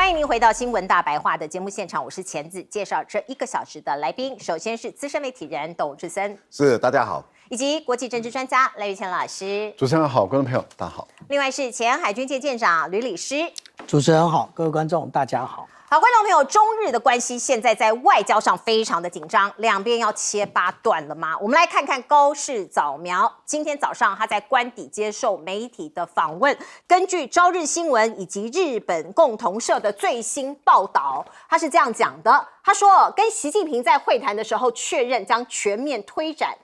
欢迎您回到新闻大白话的节目现场，我是钱子，介绍这1个小时的来宾。首先是资深媒体人董志森，是大家好，以及国际政治专家赖玉乾老师。主持人好，观众朋友大家好。另外是前海军舰舰长吕礼师。主持人好，各位观众大家好。好，观众朋友，中日的关系现在在外交上非常的紧张，两边要切八段了吗？我们来看看高市早苗，今天早上他在官邸接受媒体的访问，根据朝日新闻以及日本共同社的最新报道，他是这样讲的，他说跟习近平在会谈的时候确认将全面推展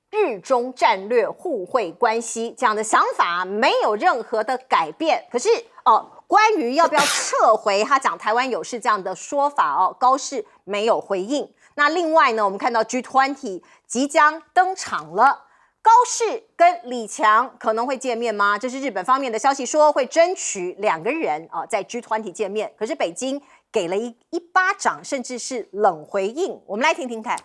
日中战略互惠关系，这样的想法没有任何的改变。可是关于要不要撤回他讲台湾有事这样的说法高市没有回应。那另外呢，我们看到 G20 即将登场了，高市跟李强可能会见面吗？这是日本方面的消息说会争取2个人在 G20 见面，可是北京给了一巴掌，甚至是冷回应。我们来听听看。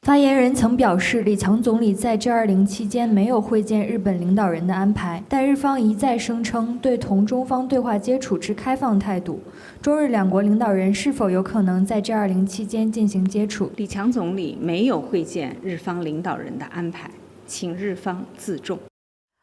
发言人曾表示，李强总理在 G20 期间没有会见日本领导人的安排，但日方一再声称对同中方对话接触持开放态度。中日两国领导人是否有可能在 G20 期间进行接触？李强总理没有会见日方领导人的安排，请日方自重。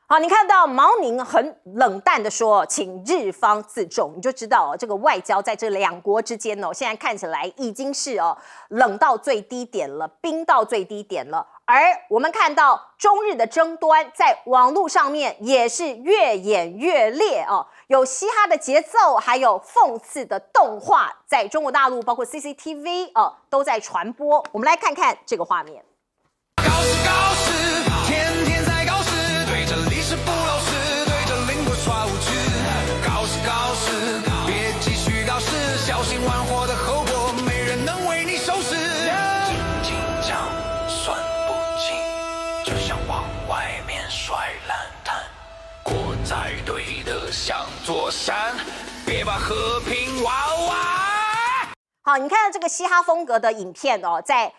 好，你看到毛宁很冷淡的说，请日方自重，你就知道这个外交在这2国之间现在看起来已经是冷到最低点了，冰到最低点了。而我们看到中日的争端在网络上面也是越演越烈有嘻哈的节奏，还有讽刺的动画，在中国大陆包括 CCTV 都在传播。我们来看看这个画面。高市天天在高市，对着历史不老实，对着邻国耍无知。高市别继续搞事，小心玩火的后果没人能为你收拾。紧张算不清，就像往外面甩烂摊。锅再堆得像座山，别把和平挖完。好，你看到这个嘻哈风格的影片在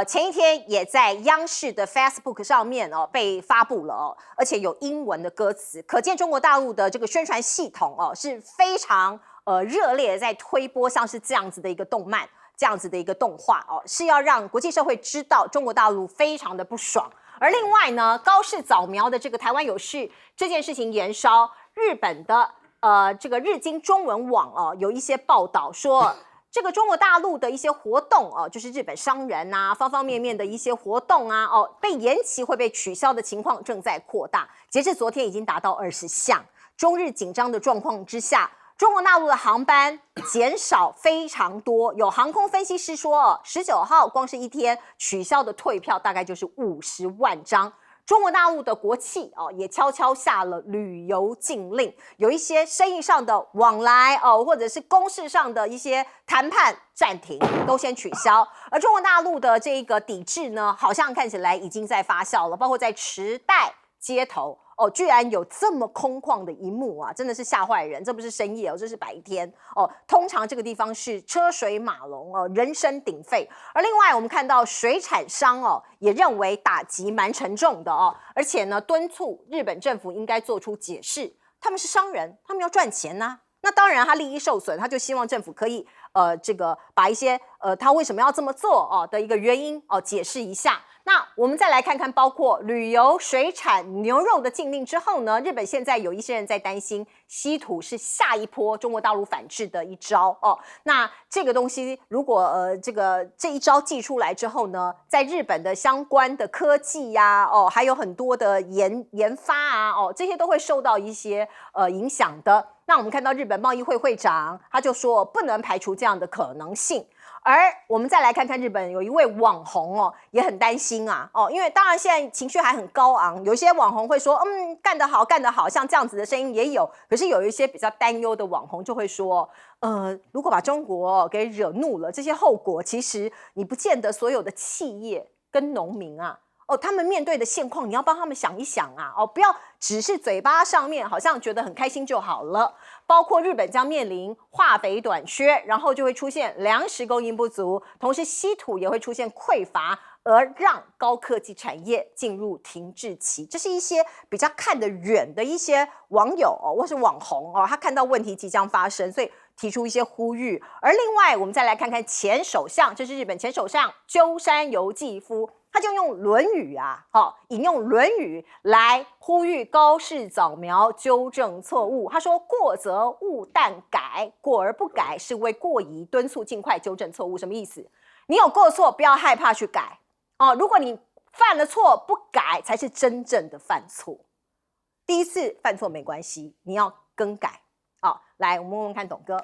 前一天也在央视的 Facebook 上面被发布了而且有英文的歌词，可见中国大陆的这个宣传系统是非常热烈的在推播像是这样子的一个动漫，这样子的一个动画是要让国际社会知道中国大陆非常的不爽。而另外呢，高市早苗的这个台湾有事这件事情延烧，日本的这个日经中文网有一些报道说，这个中国大陆的一些活动就是日本商人方方面面的一些活动被延期会被取消的情况正在扩大，截至昨天已经达到20项。中日紧张的状况之下，中国大陆的航班减少非常多，有航空分析师说19号光是一天取消的退票大概就是50万张。中国大陆的国企也悄悄下了旅游禁令，有一些生意上的往来或者是公事上的一些谈判暂停，都先取消。而中国大陆的这个抵制呢，好像看起来已经在发酵了，包括在池袋街头居然有这么空旷的一幕真的是吓坏人。这不是深夜这是白天通常这个地方是车水马龙人声鼎沸。而另外我们看到水产商也认为打击蛮沉重的而且呢敦促日本政府应该做出解释，他们是商人，他们要赚钱那当然他利益受损，他就希望政府可以这个把一些他为什么要这么做的一个原因解释一下。那我们再来看看，包括旅游、水产、牛肉的禁令之后呢，日本现在有一些人在担心稀土是下一波中国大陆反制的一招那这个东西如果这一招祭出来之后呢，在日本的相关的科技还有很多的研发这些都会受到一些影响的。那我们看到日本贸易会会长他就说不能排除这样的可能性。而我们再来看看日本有一位网红也很担心因为当然现在情绪还很高昂，有一些网红会说干得好干得好，像这样子的声音也有。可是有一些比较担忧的网红就会说如果把中国给惹怒了，这些后果其实你不见得所有的企业跟农民他们面对的现况你要帮他们想一想不要只是嘴巴上面好像觉得很开心就好了。包括日本将面临化肥短缺，然后就会出现粮食供应不足，同时稀土也会出现匮乏，而让高科技产业进入停滞期。这是一些比较看得远的一些网友或是网红他看到问题即将发生，所以提出一些呼吁。而另外，我们再来看看前首相，这是日本前首相鸠山由纪夫，他就用《论语》引用《论语》来呼吁高市早苗纠正错误。他说：“过则勿但改，过而不改是为过疑，敦促尽快纠正错误。”什么意思？你有过错，不要害怕去改如果你犯了错不改，才是真正的犯错。第一次犯错没关系，你要更改。来，我们问问看董哥。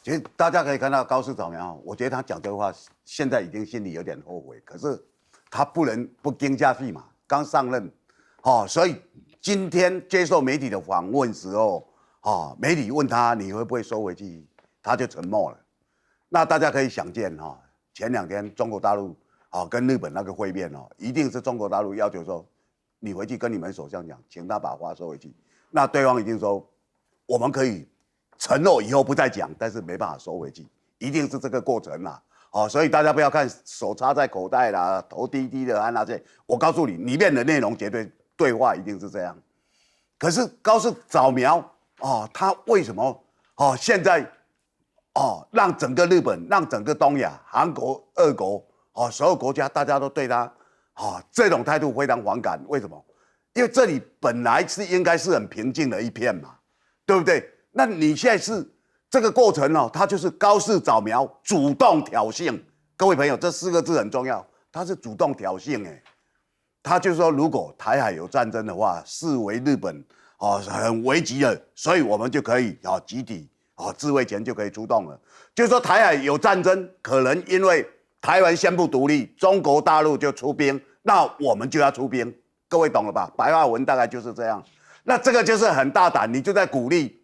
其实大家可以看到高市早苗，我觉得他讲这话，现在已经心里有点后悔，可是他不能不跟下去嘛，刚上任，所以今天接受媒体的访问时候，媒体问他你会不会收回去，他就沉默了。那大家可以想见前2天中国大陆跟日本那个会面一定是中国大陆要求说，你回去跟你们首相讲，请他把话收回去。那对方一定说，我们可以承诺以后不再讲，但是没办法收回去，一定是这个过程啦。所以大家不要看手插在口袋啦，头低低的那些，我告诉你，里面的内容绝对对话一定是这样。可是高市早苗他为什么现在让整个日本、让整个东亚、韩国、俄国所有国家大家都对他这种态度非常反感？为什么？因为这里本来是应该是很平静的一片嘛，对不对？那你现在是这个过程它就是高市早苗主动挑衅。各位朋友，这4个字很重要，他是主动挑衅他就说，如果台海有战争的话，视为日本很危急了，所以我们就可以集体自卫权就可以出动了。就是说台海有战争，可能因为台湾宣布独立，中国大陆就出兵，那我们就要出兵。各位懂了吧？白话文大概就是这样。那这个就是很大胆，你就在鼓励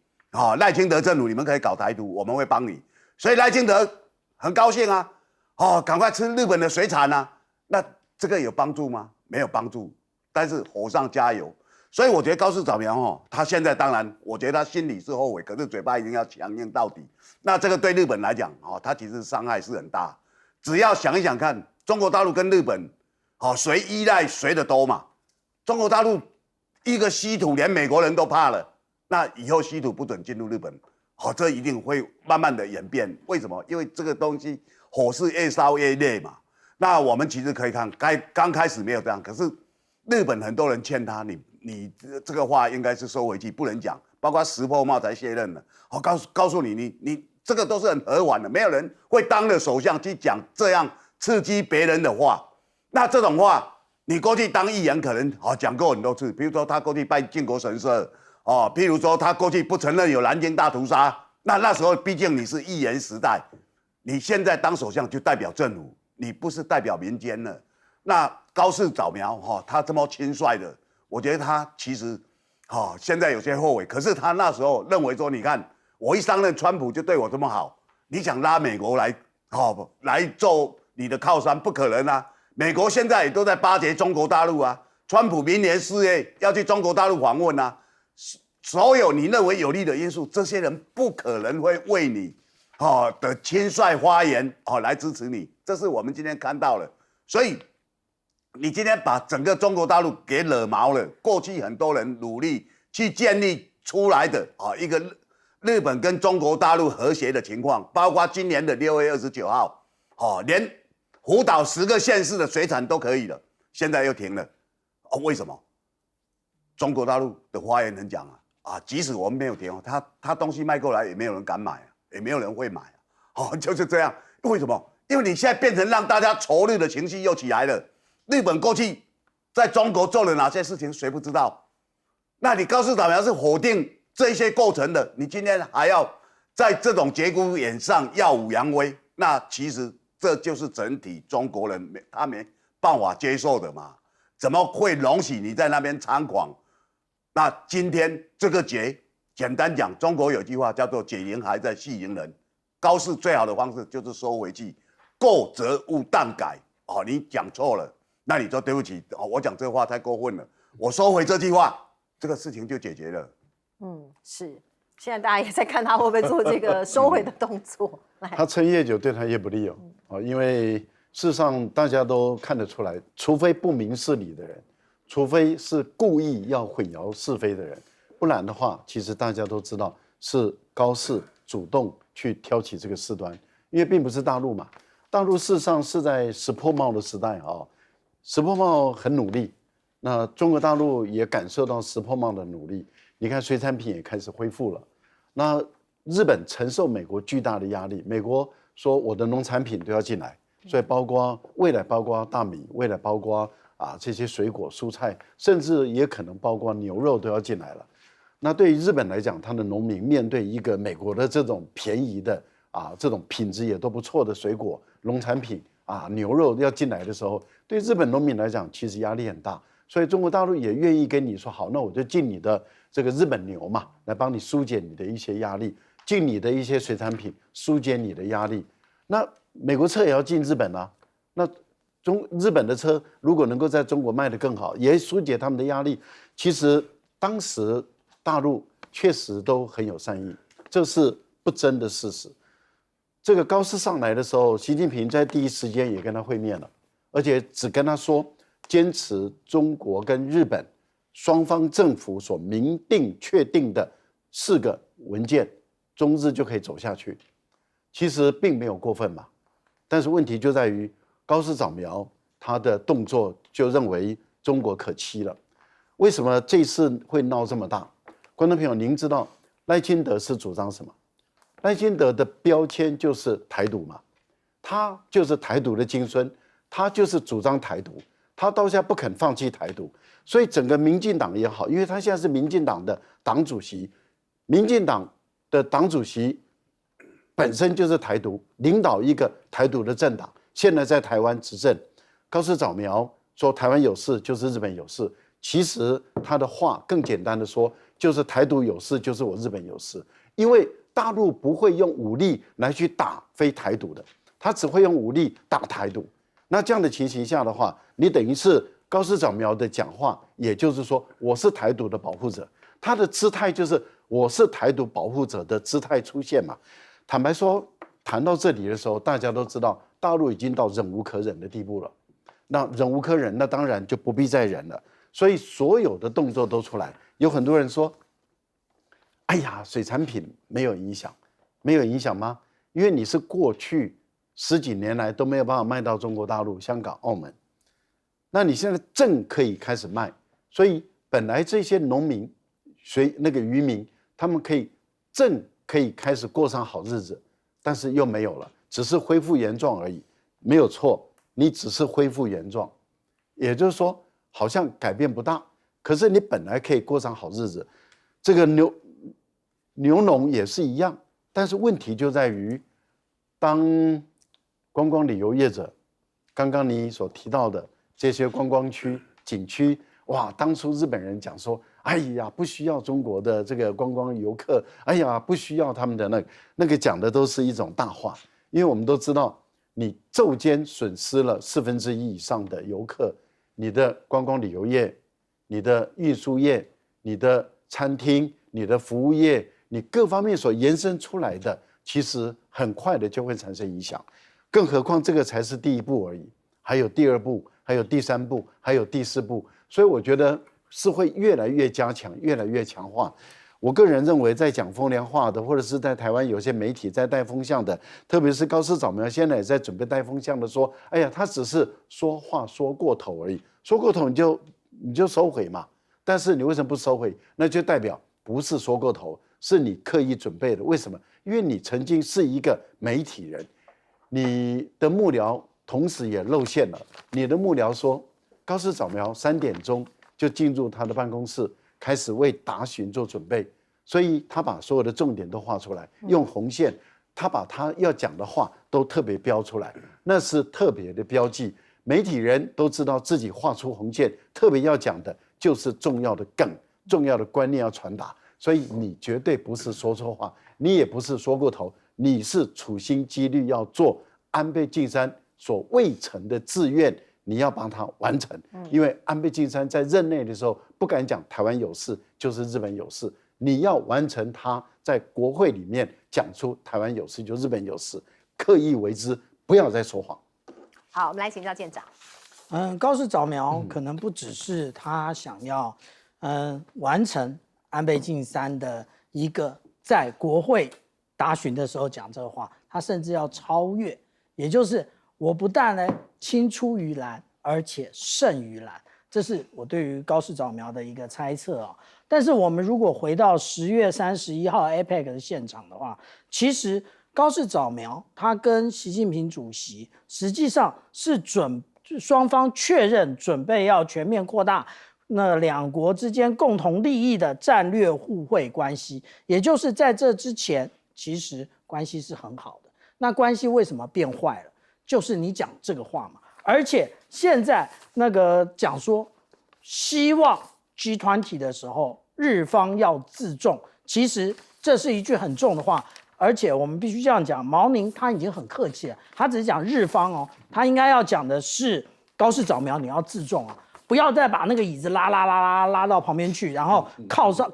赖清德政府，你们可以搞台独，我们会帮你。所以赖清德很高兴赶快吃日本的水产啊。那这个有帮助吗？没有帮助，但是火上加油。所以我觉得高市早苗他现在当然，我觉得他心里是后悔，可是嘴巴一定要强硬到底。那这个对日本来讲他其实伤害是很大。只要想一想看，中国大陆跟日本谁依赖谁的多嘛？中国大陆一个稀土连美国人都怕了，那以后稀土不准进入日本，这一定会慢慢的演变。为什么？因为这个东西火是越烧越烈嘛。那我们其实可以看，刚开始没有这样，可是日本很多人劝他，你这个话应该是收回去，不能讲。包括石破茂才卸任了，告诉你这个都是很和缓的，没有人会当了首相去讲这样刺激别人的话。那这种话，你过去当议员可能讲过很多次，比如说他过去拜靖国神社譬如说他过去不承认有南京大屠杀，那时候毕竟你是议员时代，你现在当首相就代表政府，你不是代表民间了。那高市早苗他这么轻率的，我觉得他其实现在有些后悔。可是他那时候认为说，你看我一上任，川普就对我这么好，你想拉美国来做你的靠山，不可能啊！美国现在也都在巴结中国大陆啊，川普明年4月要去中国大陆访问啊，所有你认为有利的因素，这些人不可能会为你的轻率发言来支持你，这是我们今天看到了。所以你今天把整个中国大陆给惹毛了，过去很多人努力去建立出来的一个日本跟中国大陆和谐的情况，包括今年的6月29号，连福岛10个县市的水产都可以了，现在又停了，为什么？中国大陆的发言人讲即使我们没有停他东西卖过来也没有人敢买也没有人会买就是这样。为什么？因为你现在变成让大家仇日的情绪又起来了。日本过去在中国做了哪些事情，谁不知道？那你高市早苗是否定这些构成的，你今天还要在这种节骨眼上耀武扬威，那其实这就是整体中国人他没办法接受的嘛？怎么会容许你在那边猖狂？那今天这个节，简单讲，中国有句话叫做“解铃还在系铃人”。高市最好的方式就是收回去，过则勿但改。你讲错了，那你说对不起，我讲这话太过分了，我收回这句话，这个事情就解决了。是。现在大家也在看他会不会做这个收回的动作。他撑越久对他越不利因为事实上大家都看得出来，除非不明事理的人，除非是故意要混淆是非的人，不然的话，其实大家都知道是高市主动去挑起这个事端，因为并不是大陆嘛，大陆事实上是在石破茂的时代啊，石破茂很努力，那中国大陆也感受到石破茂的努力，你看水产品也开始恢复了，那日本承受美国巨大的压力，美国说我的农产品都要进来，所以未来包括大米，未来包括这些水果蔬菜，甚至也可能包括牛肉都要进来了。那对于日本来讲，它的农民面对一个美国的这种便宜的这种品质也都不错的水果、农产品牛肉要进来的时候，对日本农民来讲，其实压力很大。所以中国大陆也愿意跟你说好，那我就进你的这个日本牛嘛，来帮你疏解你的一些压力，进你的一些水产品，疏解你的压力。那美国车也要进日本啊，那日本的车如果能够在中国卖得更好，也疏解他们的压力。其实当时大陆确实都很有善意，这是不争的事实。这个高市上来的时候，习近平在第一时间也跟他会面了，而且只跟他说，坚持中国跟日本双方政府所明定确定的4个文件，中日就可以走下去。其实并没有过分嘛，但是问题就在于高市早苗他的动作就认为中国可欺了。为什么这次会闹这么大？观众朋友，您知道赖清德是主张什么？赖清德的标签就是台独嘛，他就是台独的金孙，他就是主张台独，他到现在不肯放弃台独，所以整个民进党也好，因为他现在是民进党的党主席，民进党的党主席本身就是台独，领导一个台独的政党，现在在台湾执政。高市早苗说台湾有事就是日本有事，其实他的话更简单的说，就是台独有事就是我日本有事，因为大陆不会用武力来去打非台独的，他只会用武力打台独。那这样的情形下的话，你等于是高市早苗的讲话，也就是说我是台独的保护者，他的姿态就是我是台独保护者的姿态出现嘛。坦白说，谈到这里的时候，大家都知道大陆已经到忍无可忍的地步了。那忍无可忍，那当然就不必再忍了。所以所有的动作都出来，有很多人说：“哎呀，水产品没有影响，没有影响吗？因为你是过去10几年来都没有办法卖到中国大陆、香港、澳门，那你现在正可以开始卖，所以本来这些农民、渔民，他们正可以开始过上好日子，但是又没有了，只是恢复原状而已，没有错，你只是恢复原状，也就是说好像改变不大，可是你本来可以过上好日子。这个牛农也是一样，但是问题就在于，当观光旅游业者，刚刚你所提到的这些观光区、景区，哇，当初日本人讲说，哎呀，不需要中国的这个观光游客，哎呀，不需要他们的那个讲的都是一种大话，因为我们都知道，你骤间损失了1/4以上的游客，你的观光旅游业、你的运输业、你的餐厅、你的服务业，你各方面所延伸出来的，其实很快的就会产生影响。更何况这个才是第1步而已，还有第2步，还有第3步，还有第4步，所以我觉得是会越来越加强，越来越强化。我个人认为，在讲风凉话的，或者是在台湾有些媒体在带风向的，特别是高市早苗现在也在准备带风向的，说，哎呀，他只是说话说过头而已，说过头你就收回嘛。但是你为什么不收回？那就代表不是说过头，是你刻意准备的。为什么？因为你曾经是一个媒体人，你的幕僚同时也露馅了。你的幕僚说，高市早苗3点钟就进入他的办公室，开始为答询做准备，所以他把所有的重点都画出来，用红线，他把他要讲的话都特别标出来，那是特别的标记。媒体人都知道自己画出红线，特别要讲的就是重要的梗、重要的观念要传达，所以你绝对不是说错话，你也不是说过头，你是处心积虑要做安倍晋三所未成的志愿，你要帮他完成。因为安倍晋三在任内的时候不敢讲台湾有事就是日本有事，你要完成他在国会里面讲出台湾有事就日本有事，刻意为之，不要再说谎。好，我们来请教舰长。高市早苗可能不只是他想要完成安倍晋三的一个在国会答询的时候讲这个话，他甚至要超越，也就是我不但呢青出于蓝，而且胜于蓝。这是我对于高市早苗的一个猜测啊。但是我们如果回到10月31号 APEC 的现场的话，其实高市早苗他跟习近平主席实际上是双方确认准备要全面扩大那两国之间共同利益的战略互惠关系，也就是在这之前其实关系是很好的。那关系为什么变坏了？就是你讲这个话嘛。而且现在那个讲说希望 G20 的时候日方要自重，其实这是一句很重的话。而且我们必须这样讲，毛宁他已经很客气了，他只是讲日方哦，他应该要讲的是高市早苗你要自重啊，不要再把那个椅子拉到旁边去，然后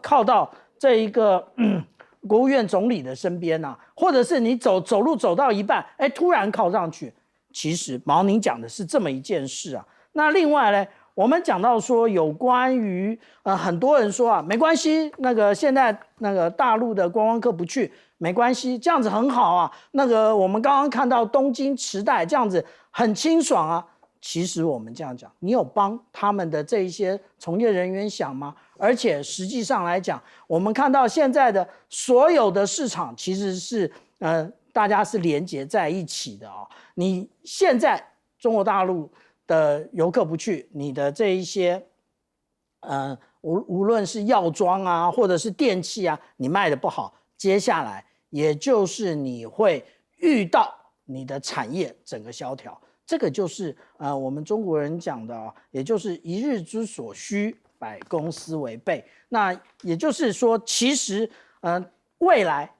靠到这一个国务院总理的身边啊，或者是你走路走到一半，哎，突然靠上去。其实毛宁讲的是这么一件事啊。那另外呢，我们讲到说有关于很多人说啊，没关系，那个现在那个大陆的观光客不去没关系，这样子很好啊。那个我们刚刚看到东京池袋这样子很清爽啊。其实我们这样讲，你有帮他们的这一些从业人员想吗？而且实际上来讲，我们看到现在的所有的市场其实是大家是连结在一起的哦。你现在中国大陆的游客不去，你的这一些无论是药妆啊，或者是电器啊，你卖的不好，接下来也就是你会遇到你的产业整个萧条。这个就是我们中国人讲的也就是一日之所需，百公司为备。那也就是说，其实未来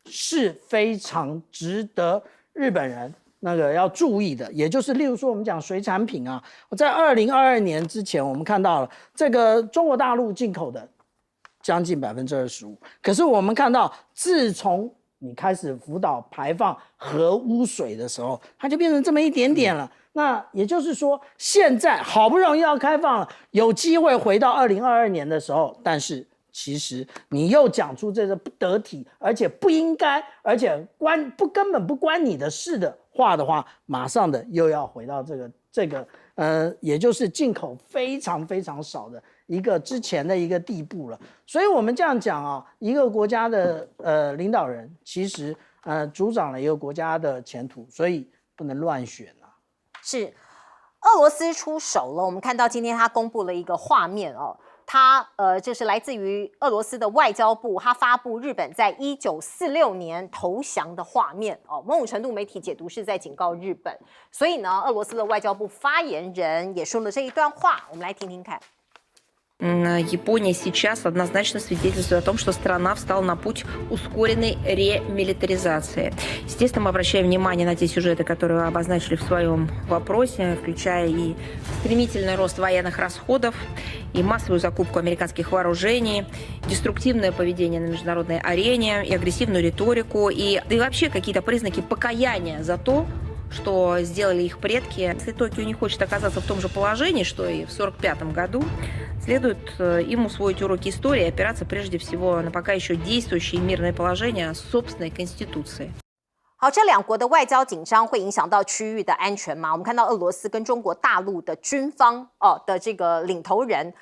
是非常值得日本人那个要注意的，也就是例如说我们讲水产品啊，在2022年之前，我们看到了这个中国大陆进口的将近25%，可是我们看到自从你开始福岛排放核污水的时候，它就变成这么一点点了。那也就是说，现在好不容易要开放了，有机会回到2022年的时候，但是其实你又讲出这个不得体，而且不应该，而且根本不关你的事的话的话，马上的又要回到这个也就是进口非常非常少的一个之前的一个地步了。所以我们这样讲啊，一个国家的领导人其实主掌了一个国家的前途，所以不能乱选啊。是，俄罗斯出手了。我们看到今天他公布了一个画面哦。它就是来自于俄罗斯的外交部，它发布日本在1946年投降的画面哦。某种程度媒体解读是在警告日本，所以呢，俄罗斯的外交部发言人也说了这一段话，我们来听听看。Япония сейчас однозначно свидетельствует о том, что страна встала на путь ускоренной ремилитаризации. Естественно, мы обращаем внимание на те сюжеты, которые вы обозначили в своем вопросе, включая и стремительный рост военных расходов, и массовую закупку американских вооружений, деструктивное поведение на международной арене, и агрессивную риторику, да и вообще какие-то признаки покаяния за то, что сделали их предки. Если Токио не хочет оказаться в том же положении, что и в 1945 году, следует им усвоить уроки истории и опираться прежде всего на пока еще действующее мирное положение собственной конституции. 好，这两国的外交紧张会影响到区域的安全吗？我们看到俄罗斯跟中国大陆的军方的这个领头人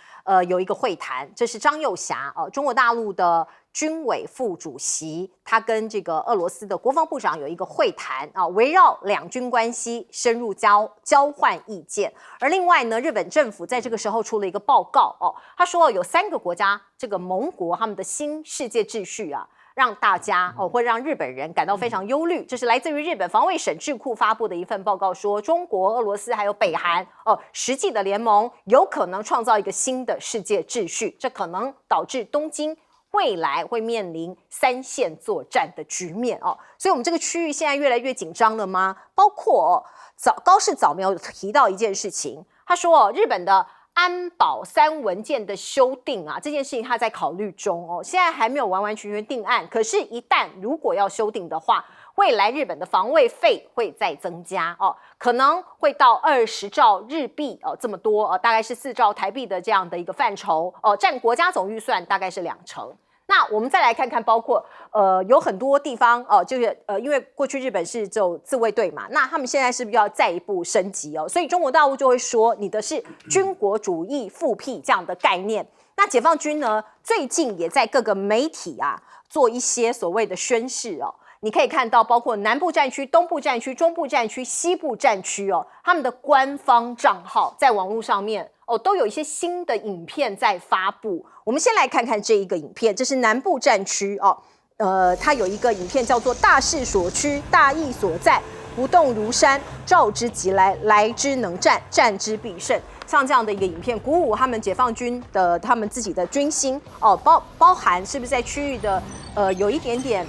有一个会谈，这是张又侠中国大陆的军委副主席，他跟这个俄罗斯的国防部长有一个会谈围绕两军关系深入交换意见。而另外呢，日本政府在这个时候出了一个报告他说有3个国家这个盟国他们的新世界秩序让大家会让日本人感到非常忧虑。这是来自于日本防卫省智库发布的一份报告，说中国、俄罗斯还有北韩实际的联盟有可能创造一个新的世界秩序，这可能导致东京未来会面临3线作战的局面所以我们这个区域现在越来越紧张了吗？包括高市早苗有提到一件事情，他说日本的安保3文件的修订这件事情他在考虑中现在还没有完完全全定案。可是，一旦如果要修订的话，未来日本的防卫费会再增加可能会到20兆日币这么多大概是4兆台币的这样的一个范畴占国家总预算大概是2成。那我们再来看看，包括有很多地方就是因为过去日本是只有自卫队嘛，那他们现在是不是要再一步升级哦？所以中国大陆就会说你的是军国主义复辟这样的概念。那解放军呢，最近也在各个媒体做一些所谓的宣示哦。你可以看到，包括南部战区、东部战区、中部战区、西部战区他们的官方账号在网络上面都有一些新的影片在发布。我们先来看看这一个影片，这是南部战区它有一个影片叫做“大势所趋，大义所在，不动如山，召之即来，来之能战，战之必胜”。像这样的一个影片，鼓舞他们解放军的他们自己的军心包含是不是在区域的有一点点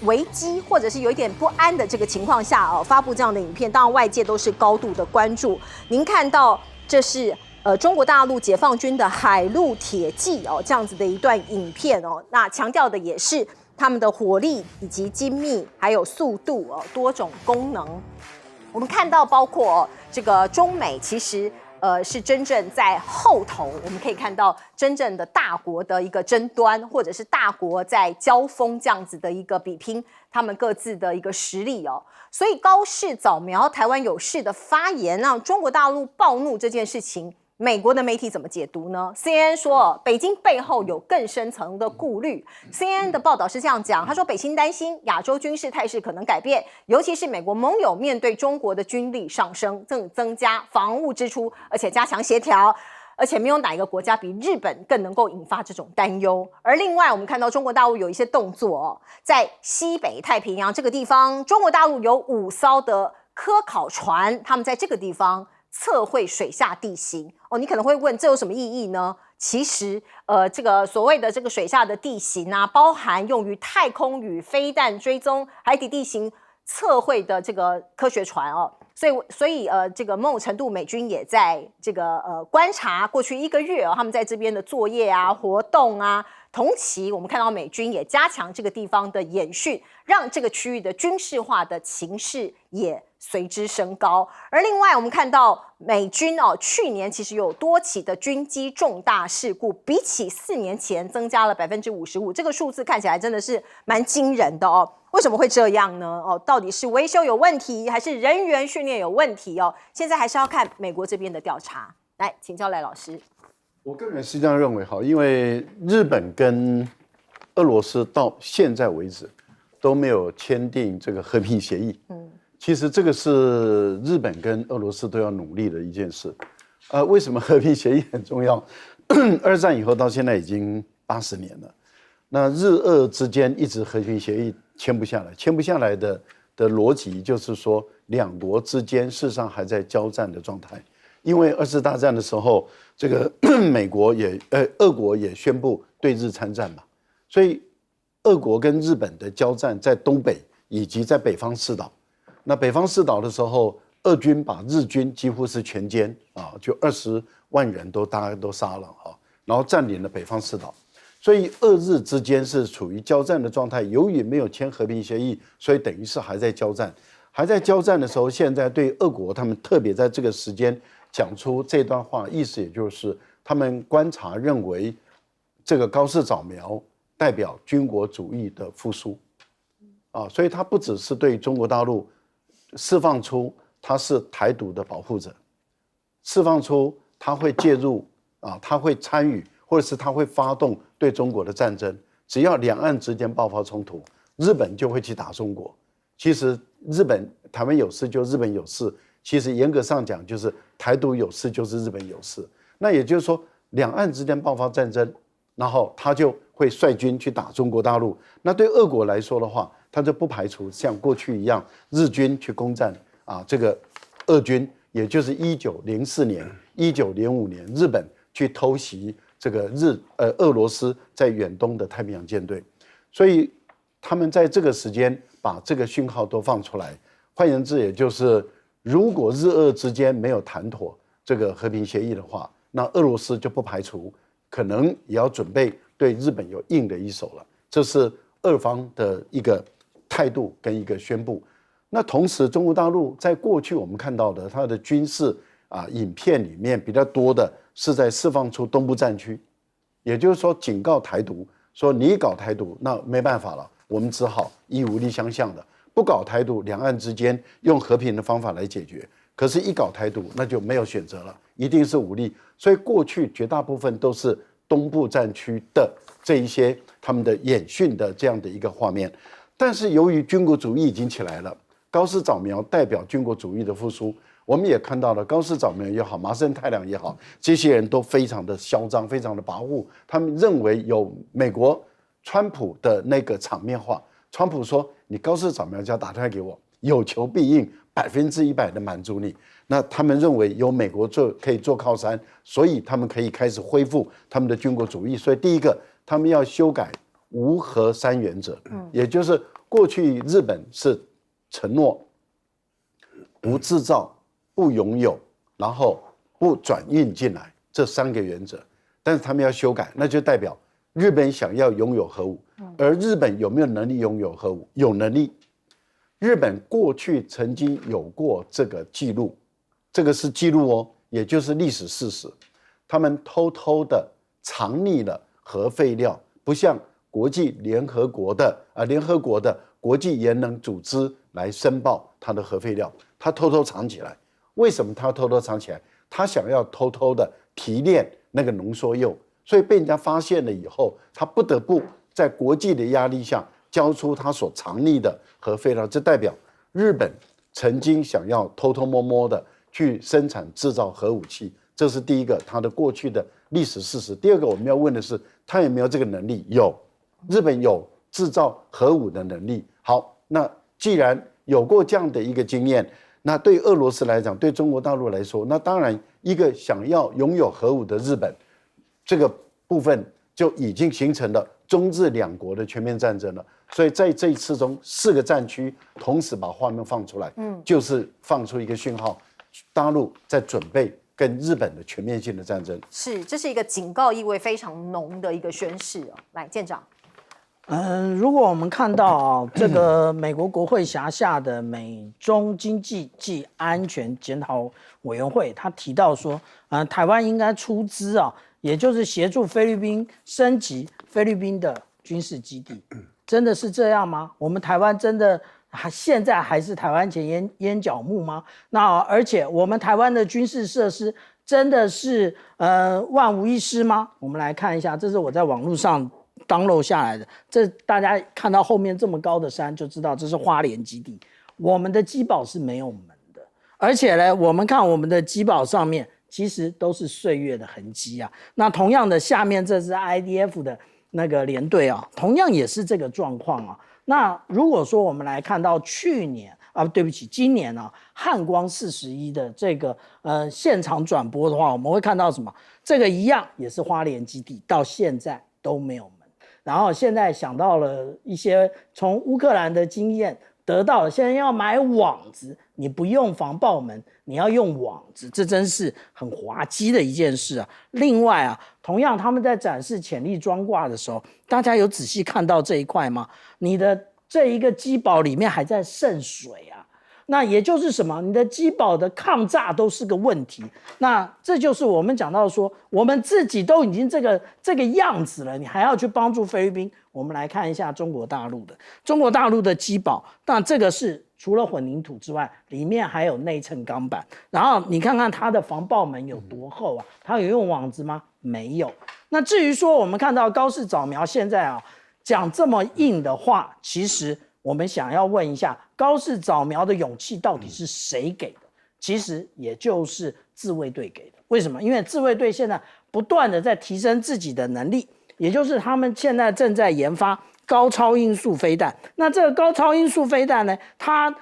危机或者是有一点不安的这个情况下发布这样的影片，当然外界都是高度的关注。您看到这是中国大陆解放军的海陆铁骑这样子的一段影片那强调的也是他们的火力以及精密还有速度多种功能。我们看到包括这个中美其实是真正在后头，我们可以看到真正的大国的一个争端，或者是大国在交锋这样子的一个比拼，他们各自的一个实力所以高市早苗台湾有事的发言，让中国大陆暴怒这件事情，美国的媒体怎么解读呢 ？CNN 说，北京背后有更深层的顾虑。CNN 的报道是这样讲，他说，北京担心亚洲军事态势可能改变，尤其是美国盟友面对中国的军力上升，增加防务支出，而且加强协调。而且没有哪一个国家比日本更能够引发这种担忧。而另外，我们看到中国大陆有一些动作在西北太平洋这个地方，中国大陆有5艘的科考船，他们在这个地方测绘水下地形你可能会问，这有什么意义呢？其实，这个所谓的这个水下的地形包含用于太空与飞弹追踪、海底地形测绘的这个科学船所以这个某种程度美军也在这个观察过去1个月他们在这边的作业活动同期我们看到美军也加强这个地方的演训，让这个区域的军事化的情势也随之升高。而另外我们看到美军去年其实有多起的军机重大事故，比起4年前增加了55%，这个数字看起来真的是蛮惊人的为什么会这样呢？到底是维修有问题，还是人员训练有问题现在还是要看美国这边的调查。来，请教赖老师。我个人是这样认为因为日本跟俄罗斯到现在为止都没有签订这个和平协议。其实这个是日本跟俄罗斯都要努力的一件事。为什么和平协议很重要？二战以后到现在已经80年了，那日俄之间一直和平协议签不下来，签不下来的逻辑就是说，两国之间事实上还在交战的状态。因为2次大战的时候，这个俄国也宣布对日参战嘛，所以俄国跟日本的交战在东北以及在北方四岛。那北方四岛的时候，俄军把日军几乎是全歼就20万人大概都杀了然后占领了北方四岛。所以俄日之间是处于交战的状态，由于没有签和平协议，所以等于是还在交战。还在交战的时候，现在对俄国他们特别在这个时间讲出这段话，意思也就是他们观察认为这个高市早苗代表军国主义的复苏所以他不只是对中国大陆释放出他是台独的保护者，释放出他会介入他会参与，或者是他会发动对中国的战争。只要两岸之间爆发冲突，日本就会去打中国。其实台湾有事就日本有事，其实严格上讲就是台独有事就是日本有事。那也就是说，两岸之间爆发战争，然后他就会率军去打中国大陆。那对俄国来说的话，他就不排除像过去一样，日军去攻占这个俄军，也就是1904年、1905年日本去偷袭这个俄罗斯在远东的太平洋舰队，所以他们在这个时间把这个讯号都放出来。换言之，也就是如果日俄之间没有谈妥这个和平协议的话，那俄罗斯就不排除可能也要准备对日本有硬的一手了。这是俄方的一个态度跟一个宣布。那同时，中国大陆在过去我们看到的它的军事影片里面比较多的是在释放出东部战区，也就是说警告台独说你一搞台独，那没办法了，我们只好以武力相向的，不搞台独，两岸之间用和平的方法来解决。可是，一搞台独，那就没有选择了，一定是武力。所以过去绝大部分都是东部战区的这一些他们的演训的这样的一个画面。但是由于军国主义已经起来了，高市早苗代表军国主义的复苏，我们也看到了高市早苗也好，麻生太郎也好，这些人都非常的嚣张，非常的跋扈。他们认为有美国川普的那个场面话，川普说：“你高市早苗只要打电话给我，有求必应，100%的满足你。”那他们认为有美国可以做靠山，所以他们可以开始恢复他们的军国主义。所以第一个，他们要修改无核三原则，也就是过去日本是承诺不制造、不拥有，然后不转运进来这3个原则，但是他们要修改，那就代表日本想要拥有核武，而日本有没有能力拥有核武？有能力。日本过去曾经有过这个记录，这个是记录哦，也就是历史事实。他们偷偷的藏匿了核废料，不像国际联合国的国际原能组织来申报它的核废料，他偷偷藏起来。为什么他偷偷藏起来？他想要偷偷的提炼那个浓缩铀，所以被人家发现了以后，他不得不在国际的压力下交出他所藏匿的核废料。这代表日本曾经想要偷偷摸摸的去生产制造核武器，这是第一个，他的过去的历史事实。第二个，我们要问的是，他有没有这个能力？有，日本有制造核武的能力。好，那既然有过这样的一个经验，那对俄罗斯来讲，对中国大陆来说，那当然一个想要拥有核武的日本，这个部分就已经形成了中日两国的全面战争了。所以在这一次中，4个战区同时把画面放出来，就是放出一个讯号，大陆在准备跟日本的全面性的战争。是，这是一个警告意味非常浓的一个宣示哦。来，舰长。如果我们看到这个美国国会辖下的美中经济及安全检讨委员会，他提到说，台湾应该出资也就是协助菲律宾升级菲律宾的军事基地，真的是这样吗？我们台湾真的现在还是台湾前烟角木吗？那而且我们台湾的军事设施真的是万无一失吗？我们来看一下，这是我在网络上download下来的，这大家看到后面这么高的山就知道这是花莲基地。我们的机堡是没有门的，而且呢，我们看我们的机堡上面其实都是岁月的痕迹啊。那同样的，下面这是 IDF 的那个连队啊，同样也是这个状况啊。那如果说我们来看到去年今年汉光41的这个现场转播的话，我们会看到什么？这个一样也是花莲基地，到现在都没有门。然后现在想到了一些从乌克兰的经验得到了，现在要买网子，你不用防爆门，你要用网子，这真是很滑稽的一件事啊。另外同样他们在展示潜力装挂的时候，大家有仔细看到这一块吗？你的这一个机堡里面还在渗水啊。那也就是什么？你的机堡的抗炸都是个问题。那这就是我们讲到说，我们自己都已经这个样子了，你还要去帮助菲律宾？我们来看一下中国大陆的机堡，那这个是除了混凝土之外，里面还有内衬钢板。然后你看看它的防爆门有多厚啊？它有用网子吗？没有。那至于说我们看到高市早苗现在讲这么硬的话，其实我们想要问一下，高市早苗的勇气到底是谁给的？其实也就是自卫队给的。为什么？因为自卫队现在不断的在提升自己的能力，也就是他们现在正在研发高超音速飞弹。那这个高超音速飞弹呢，它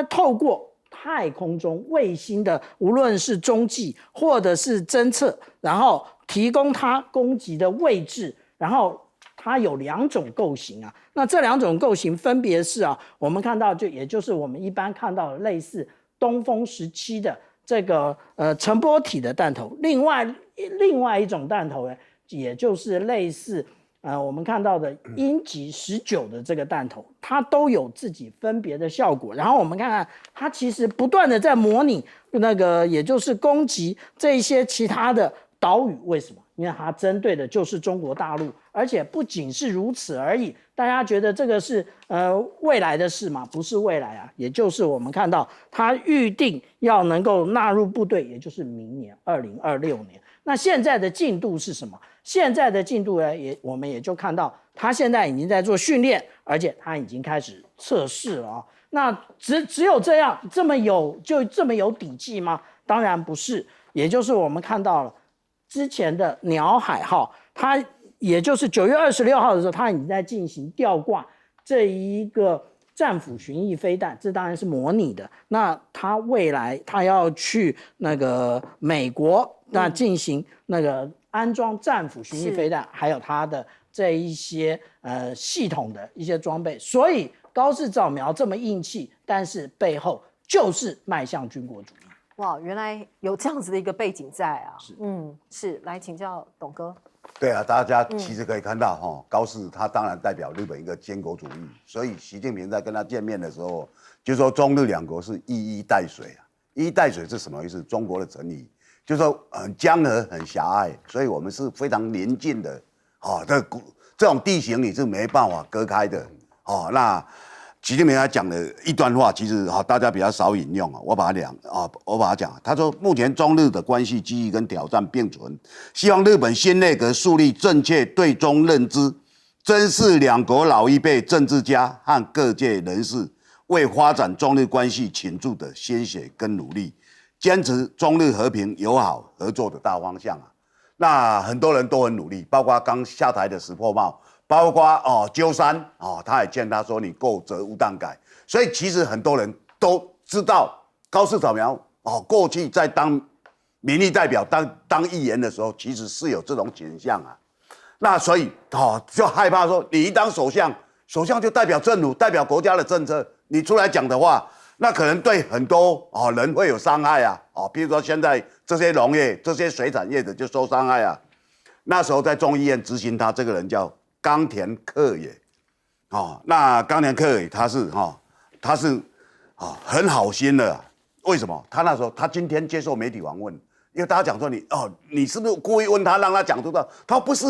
透过太空中卫星的无论是中继或者是侦测，然后提供它攻击的位置，然后它有2种构型啊。那这2种构型分别是我们看到也就是我们一般看到的类似东风17的这个乘波体的弹头，另外一种弹头呢，也就是类似我们看到的鹰击19的这个弹头，它都有自己分别的效果。然后我们看看，它其实不断的在模拟那个，也就是攻击这些其他的岛屿。为什么？因为它针对的就是中国大陆，而且不仅是如此而已。大家觉得这个是未来的事吗？不是未来啊，也就是我们看到它预定要能够纳入部队，也就是明年2026年。那现在的进度是什么？现在的进度呢，我们也就看到，它现在已经在做训练，而且它已经开始测试了啊。那只有这样这么有底气吗？当然不是，也就是我们看到了之前的鸟海号，它也就是9月26号的时候，它已经在进行吊挂这一个战斧巡弋飞弹，这当然是模拟的。那它未来它要去那个美国，那进行那个安装战斧巡弋飞弹，还有它的这一些系统的一些装备，所以高市早苗这么硬气，但是背后就是迈向军国主义。哇，原来有这样子的一个背景在啊！是来请教董哥。对啊，大家其实可以看到高市他当然代表日本一个坚国主义，所以习近平在跟他见面的时候就说中日两国是一衣带水啊。一衣带水是什么意思？中国的成语就是说江河很狭隘，所以我们是非常邻近的这种地形你是没办法割开的那习近平他讲的一段话，其实大家比较少引用我把它讲。他说，目前中日的关系机遇跟挑战并存，希望日本新内阁树立正确对中认知，珍视两国老一辈政治家和各界人士为发展中日关系倾注的鲜血跟努力，坚持中日和平友好合作的大方向那很多人都很努力，包括刚下台的石破茂。包括鸠山他也见他说你够责无当改，所以其实很多人都知道高市早苗过去在当民意代表当议员的时候，其实是有这种倾向那所以就害怕说你一当首相就代表政府代表国家的政策，你出来讲的话，那可能对很多人会有伤害比如说现在这些农业这些水产业的就受伤害那时候在众议院执行他这个人叫冈田克也，那冈田克也他是很好心的为什么？他那时候他今天接受媒体访问，因为大家讲说你是不是故意问他让他讲出道？他说不是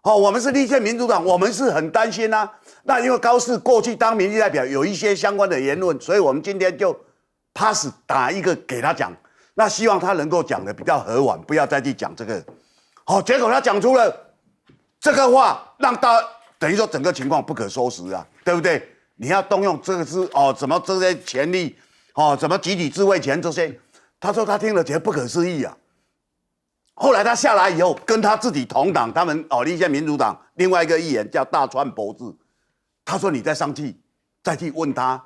我们是立宪民主党，我们是很担心那因为高市过去当民意代表有一些相关的言论，所以我们今天就 pass 打一个给他讲，那希望他能够讲的比较和缓，不要再去讲这个。结果他讲出了。这个话让等于说整个情况不可收拾对不对？你要动用这个是什么这些权利什么集体自卫权这些，他说他听了觉得不可思议后来他下来以后，跟他自己同党，他们立宪民主党另外一个议员叫大川博志，他说你再上去再去问他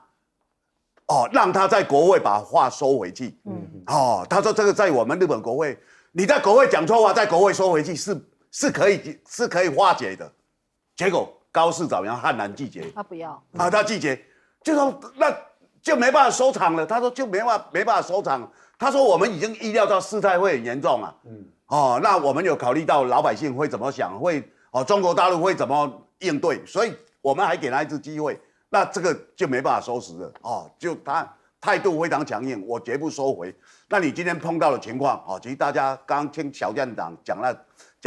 让他在国会把话收回去他说这个在我们日本国会，你在国会讲错话，在国会收回去是可以化解的，结果高市早苗悍然拒绝，他不要他拒绝，就说那就没办法收场了。他说就没办法收场。他说我们已经意料到事态会很严重那我们有考虑到老百姓会怎么想，会中国大陆会怎么应对，所以我们还给他一次机会。那这个就没办法收拾了就他态度非常强硬，我绝不收回。那你今天碰到的情况其实大家刚听小院长讲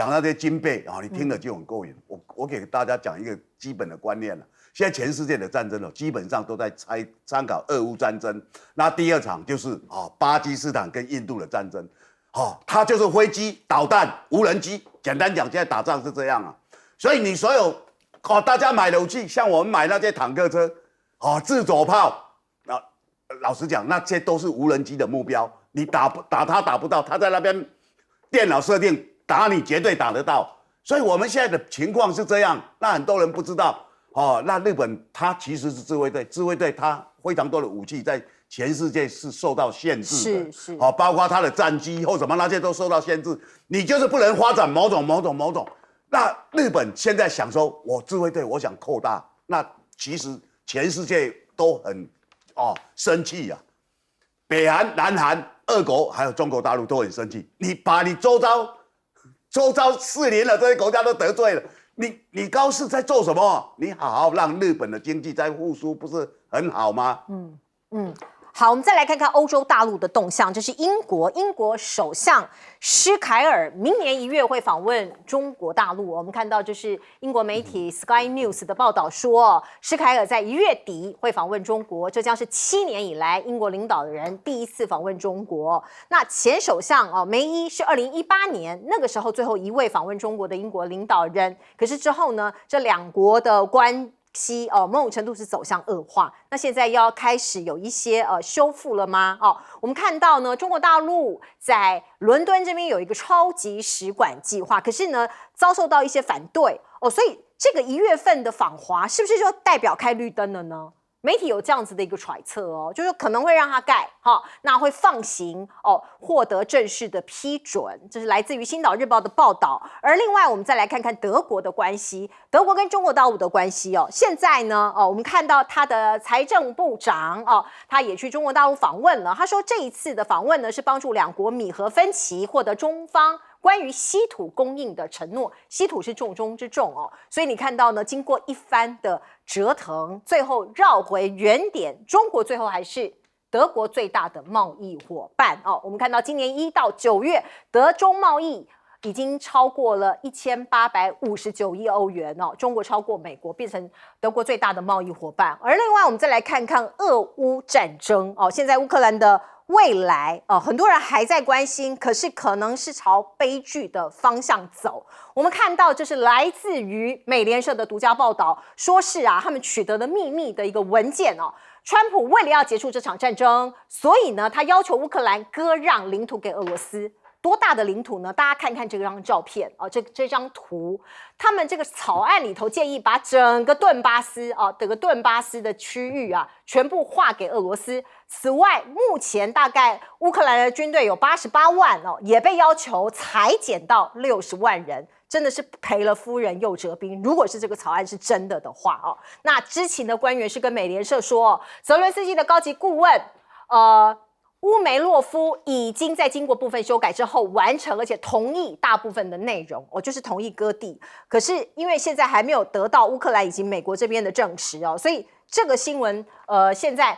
那些军备你听了就很过瘾。我给大家讲一个基本的观念现在全世界的战争基本上都在参考俄乌战争。那第二场就是巴基斯坦跟印度的战争，它就是飞机、导弹、无人机。简单讲，现在打仗是这样所以你所有大家买的武器，像我们买那些坦克车自走炮老实讲，那些都是无人机的目标。你打他打不到，他在那边电脑设定打你绝对打得到。所以我们现在的情况是这样，那很多人不知道那日本它其实是自卫队，自卫队它非常多的武器在全世界是受到限制的，是包括它的战机或什么那些都受到限制，你就是不能发展某种。那日本现在想说，我自卫队我想扩大，那其实全世界都很生气北韩、南韩、俄国还有中国大陆都很生气，你把你周遭适邻的这些国家都得罪了，你高市在做什么？你好好让日本的经济再复苏，不是很好吗？好，我们再来看看欧洲大陆的动向，这是英国首相施凯尔明年1月会访问中国大陆。我们看到，就是英国媒体 Sky News 的报道说，施凯尔在1月底会访问中国，这将是7年以来英国领导人第一次访问中国。那前首相梅伊是2018年那个时候最后一位访问中国的英国领导人，可是之后呢，这两国的关系某种程度是走向恶化，那现在要开始有一些修复了吗？我们看到呢，中国大陆在伦敦这边有一个超级使馆计划，可是呢遭受到一些反对所以这个1月份的访华是不是就代表开绿灯了呢？媒体有这样子的一个揣测就是可能会让他盖那会放行获得正式的批准，这是来自于《星岛日报》的报道。而另外，我们再来看看德国的关系，德国跟中国大陆的关系现在呢我们看到他的财政部长他也去中国大陆访问了。他说这一次的访问呢是帮助两国弥合分歧，获得中方关于稀土供应的承诺，稀土是重中之重所以你看到呢，经过一番的折腾，最后绕回原点，中国最后还是德国最大的贸易伙伴我们看到今年1到9月，德中贸易已经超过了1859亿欧元中国超过美国，变成德国最大的贸易伙伴。而另外，我们再来看看俄乌战争现在乌克兰的未来很多人还在关心，可是可能是朝悲剧的方向走。我们看到这是来自于美联社的独家报道，说是他们取得的秘密的一个文件川普为了要结束这场战争，所以呢他要求乌克兰割让领土给俄罗斯。多大的领土呢？大家看看这张照片这张图，他们这个草案里头建议把整个顿巴斯整个顿巴斯的区域全部划给俄罗斯。此外，目前大概乌克兰的军队有88万也被要求裁减到60万人，真的是赔了夫人又折兵。如果是这个草案是真的的话那知情的官员是跟美联社说，泽伦斯基的高级顾问乌梅洛夫已经在经过部分修改之后完成，而且同意大部分的内容就是同意割地。可是因为现在还没有得到乌克兰以及美国这边的证实所以这个新闻现在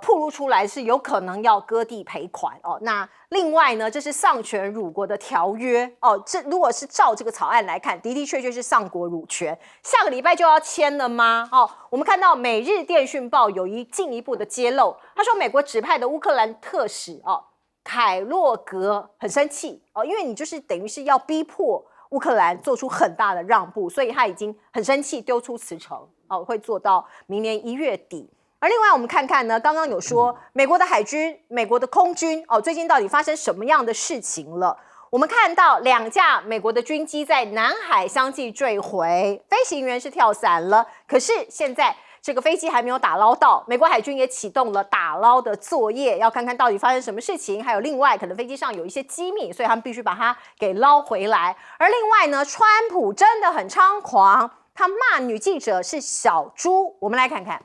暴露出来是有可能要割地赔款那另外呢，这是丧权辱国的条约这如果是照这个草案来看，的的确确是丧国辱权。下个礼拜就要签了吗？我们看到《每日电讯报》有进一步的揭露，他说美国指派的乌克兰特使凯洛格很生气因为你就是等于是要逼迫乌克兰做出很大的让步，所以他已经很生气，丢出辞呈会做到明年1月底。而另外我们看看呢，刚刚有说美国的海军、美国的空军最近到底发生什么样的事情了？我们看到2架美国的军机在南海相继坠毁，飞行员是跳伞了，可是现在这个飞机还没有打捞到，美国海军也启动了打捞的作业，要看看到底发生什么事情。还有另外可能飞机上有一些机密，所以他们必须把它给捞回来。而另外呢，川普真的很猖狂，他骂女记者是小猪，我们来看看。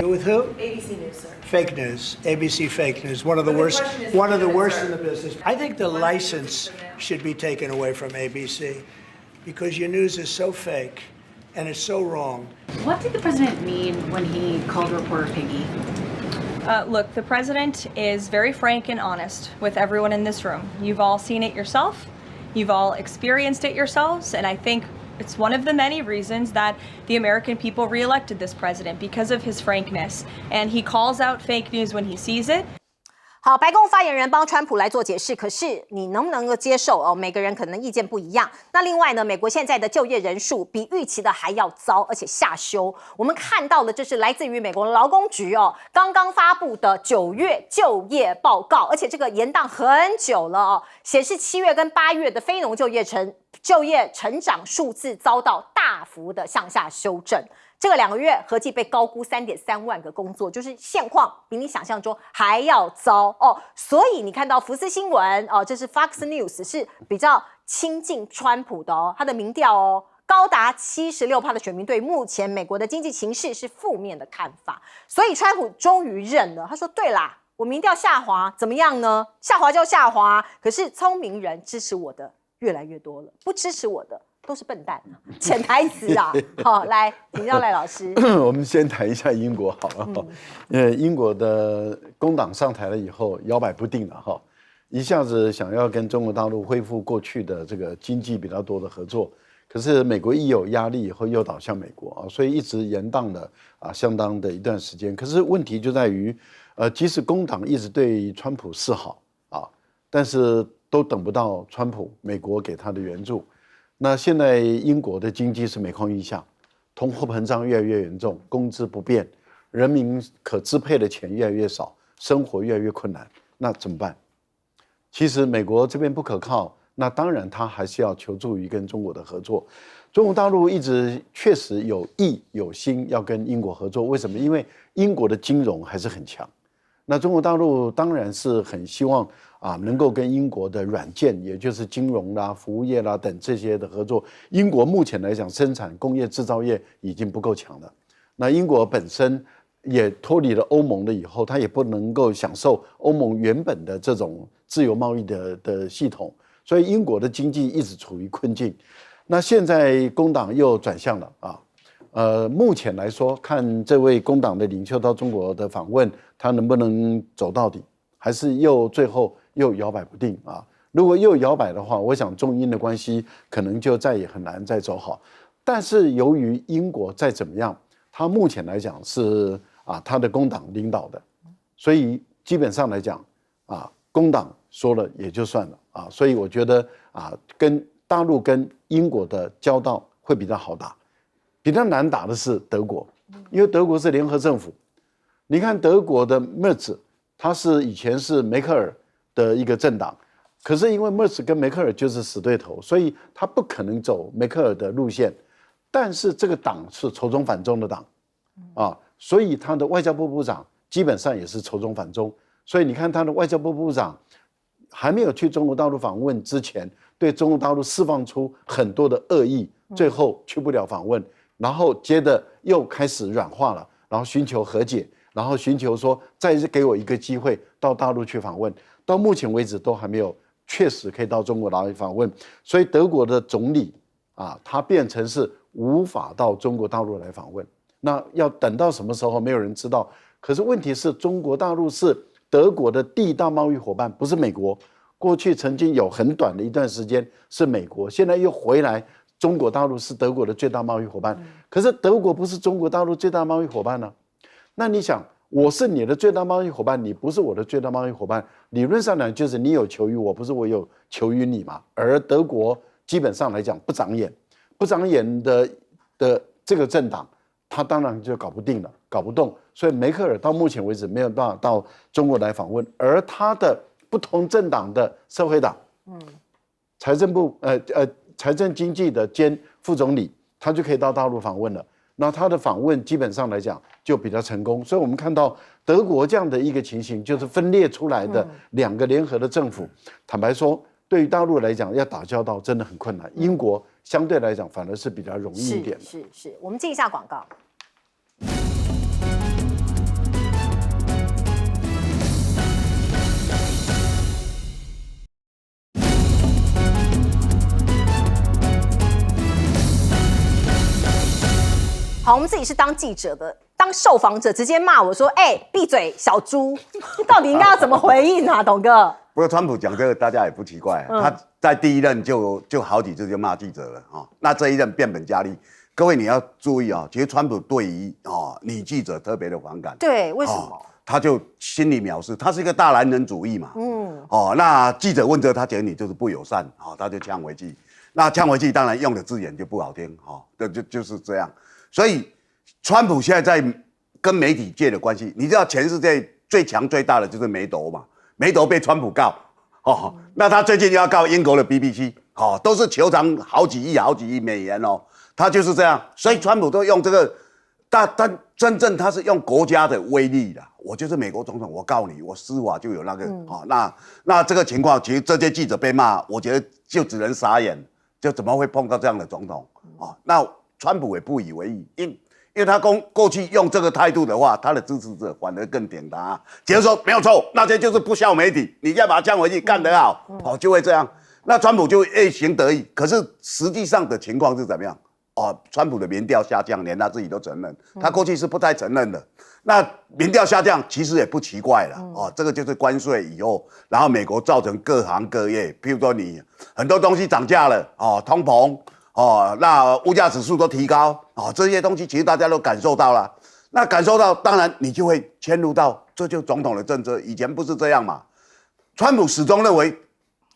With who? ABC News, sir. Fake news. ABC fake news. One of the worst in the business. I think the license should be taken away from ABC because your news is so fake and it's so wrong. What did the president mean when he called reporter piggy? Look, the president is very frank and honest with everyone in this room. You've all seen it yourself. You've all experienced it yourselves, and I think it's one of the many reasons that the American people reelected this president, because of his frankness. And he calls out fake news when he sees it. 好，白宫发言人帮川普来做解释，可是你能不能够接受每个人可能意见不一样。那另外呢，美国现在的就业人数比预期的还要糟，而且下修。我们看到的这是来自于美国劳工局刚刚发布的9月就业报告，而且这个延宕很久了显示7月跟8月的非农就业成长数字遭到大幅的向下修正。这个2个月合计被高估3.3万个工作，就是现况比你想象中还要糟所以你看到福斯新闻这是 Fox News 是比较亲近川普的他的民调高达76%的选民对目前美国的经济情势是负面的看法，所以川普终于认了，他说对啦，我民调下滑怎么样呢？下滑就下滑，可是聪明人支持我的越来越多了，不支持我的都是笨蛋，潜台词啊。好，来，请教赖老师。我们先谈一下英国好了。英国的工党上台了以后，摇摆不定了哈，一下子想要跟中国大陆恢复过去的这个经济比较多的合作，可是美国一有压力以后又倒向美国啊，所以一直延宕了相当的一段时间。可是问题就在于，即使工党一直对川普示好啊，但是都等不到川普美国给他的援助。那现在英国的经济是每况愈下，通货膨胀越来越严重，工资不变，人民可支配的钱越来越少，生活越来越困难，那怎么办？其实美国这边不可靠，那当然他还是要求助于跟中国的合作。中国大陆一直确实有意有心要跟英国合作，为什么？因为英国的金融还是很强。那中国大陆当然是很希望能够跟英国的软件，也就是金融啦、服务业啦等这些的合作。英国目前来讲，生产工业制造业已经不够强了。那英国本身也脱离了欧盟了以后，它也不能够享受欧盟原本的这种自由贸易的系统，所以英国的经济一直处于困境。那现在工党又转向了目前来说，看这位工党的领袖到中国的访问，他能不能走到底，还是最后又摇摆不定啊？如果又摇摆的话，我想中英的关系可能就再也很难再走好。但是由于英国再怎么样，他目前来讲是他的工党领导的，所以基本上来讲工党说了也就算了所以我觉得跟大陆跟英国的交道会比较好打。比较难打的是德国，因为德国是联合政府。你看德国的 Merz， 他是以前是梅克尔的一个政党，可是因为 Merz 跟梅克尔就是死对头，所以他不可能走梅克尔的路线。但是这个党是仇中反中的党所以他的外交部部长基本上也是仇中反中。所以你看他的外交部部长还没有去中国大陆访问之前，对中国大陆释放出很多的恶意，最后去不了访问。然后接着又开始软化了，然后寻求和解，然后寻求说再给我一个机会到大陆去访问。到目前为止都还没有确实可以到中国来访问，所以德国的总理他变成是无法到中国大陆来访问。那要等到什么时候没有人知道。可是问题是中国大陆是德国的第一大贸易伙伴，不是美国。过去曾经有很短的一段时间是美国，现在又回来。中国大陆是德国的最大贸易伙伴，可是德国不是中国大陆最大贸易伙伴呢？那你想，我是你的最大贸易伙伴，你不是我的最大贸易伙伴，理论上讲就是你有求于我，不是我有求于你嘛。而德国基本上来讲不长眼，不长眼的这个政党，他当然就搞不定了，搞不动。所以梅克尔到目前为止没有办法到中国来访问，而他的不同政党的社会党，财政部财政经济的兼副总理，他就可以到大陆访问了。那他的访问基本上来讲就比较成功，所以我们看到德国这样的一个情形，就是分裂出来的两个联合的政府。坦白说，对于大陆来讲，要打交道真的很困难。英国相对来讲反而是比较容易一点的。是，我们进一下广告。好，我们自己是当记者的，当受访者直接骂我说：“闭嘴，小猪！”到底应该要怎么回应啊，董哥？不过川普讲这个，大家也不奇怪，他在第一任就好几次就骂记者了那这一任变本加厉。各位你要注意其实川普对于女记者特别的反感。对，为什么？他就心里藐视，他是一个大男人主义嘛。那记者问这他觉得你就是不友善他就呛回去。那呛回去当然用的字眼就不好听就是这样。所以，川普现在在跟媒体界的关系，你知道全世界最强最大的就是梅斗嘛，梅斗被川普告，那他最近又要告英国的 BBC，都是求偿好几亿美元他就是这样，所以川普都用这个，但真正他是用国家的威力的，我就是美国总统，我告你，我司法就有那个那这个情况，其实这些记者被骂，我觉得就只能傻眼，就怎么会碰到这样的总统那。川普也不以为意，因为他过去用这个态度的话，他的支持者反而更挺他。结果说没有错，那些就是不孝媒体，你要把他降回去，干得好，就会这样。那川普就越行得意。可是实际上的情况是怎么样？川普的民调下降，连他自己都承认，他过去是不太承认的。那民调下降其实也不奇怪了，这个就是关税以后，然后美国造成各行各业，譬如说你很多东西涨价了，通膨，那物价指数都提高，这些东西其实大家都感受到了。那感受到，当然你就会迁入到，这就是总统的政策。以前不是这样嘛？川普始终认为，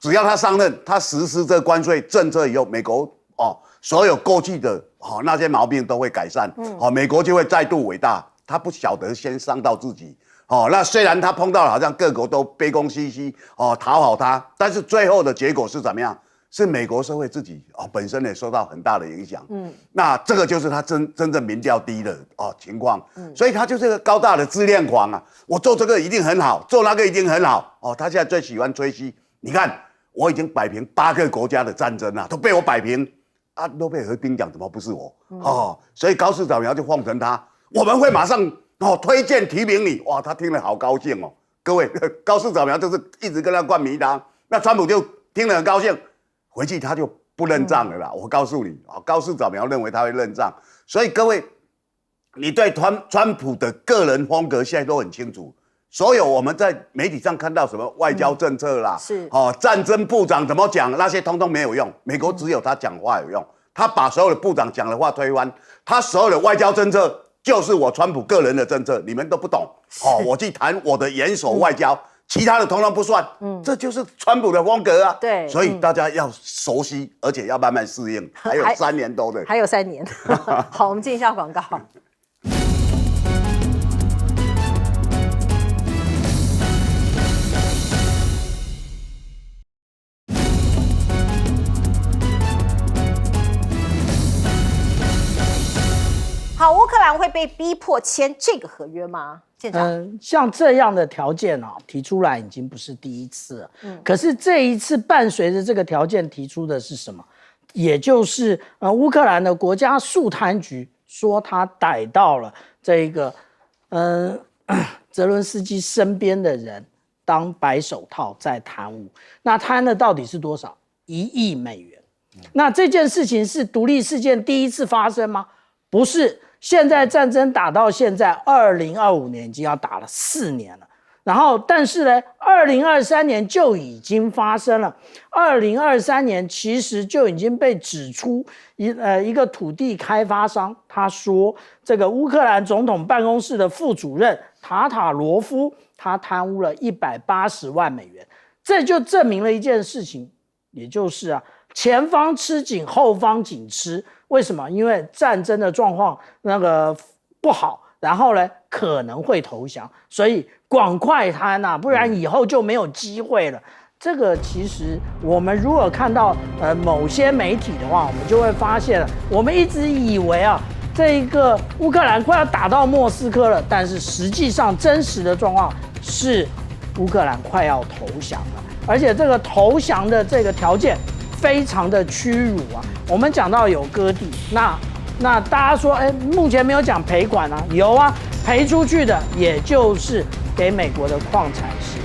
只要他上任，他实施这个关税政策以后，美国所有过去的那些毛病都会改善，美国就会再度伟大。他不晓得先伤到自己，那虽然他碰到了好像各国都卑躬屈膝，讨好他，但是最后的结果是怎么样？是美国社会自己本身也受到很大的影响，那这个就是他真正民调低的情况，所以他就是个高大的自恋狂啊！我做这个一定很好，做那个一定很好，他现在最喜欢吹嘘，你看我已经摆平8个国家的战争啊，都被我摆平啊！诺贝尔和平奖怎么不是我？所以高市早苗就奉承他，我们会马上推荐提名你，哇，他听了好高兴哦！各位，高市早苗就是一直跟他灌迷汤，那川普就听了很高兴。回去他就不认账了啦，我告诉你，高市早苗认为他会认账，所以各位，你对川普的个人风格现在都很清楚。所有我们在媒体上看到什么外交政策啦，战争部长怎么讲，那些通通没有用，美国只有他讲话有用，他把所有的部长讲的话推翻，他所有的外交政策就是我川普个人的政策，你们都不懂，我去谈我的元首外交。其他的通通不算，这就是川普的风格啊。对，所以大家要熟悉，而且要慢慢适应。还有3年多的，还有3年。好，我们进一下广告。好，乌克兰会被逼迫签这个合约吗？像这样的条件提出来已经不是第一次了。可是这一次伴随着这个条件提出的是什么？也就是乌克兰的国家肃贪局说他逮到了这个泽伦斯基身边的人当白手套在贪污。那贪的到底是多少？1亿美元。那这件事情是独立事件第一次发生吗？不是。现在战争打到现在，2025年已经要打了4年了。然后，但是呢，2023年就已经发生了。2023年其实就已经被指出一个土地开发商，他说这个乌克兰总统办公室的副主任塔塔罗夫，他贪污了180万美元。这就证明了一件事情，也就是前方吃紧，后方紧吃。为什么？因为战争的状况不好，然后呢可能会投降，所以赶快贪不然以后就没有机会了。这个其实我们如果看到某些媒体的话，我们就会发现我们一直以为这一个乌克兰快要打到莫斯科了，但是实际上真实的状况是乌克兰快要投降了，而且这个投降的这个条件非常的屈辱我们讲到有割地，那大家说，目前没有讲赔款有赔出去的，也就是给美国的矿产协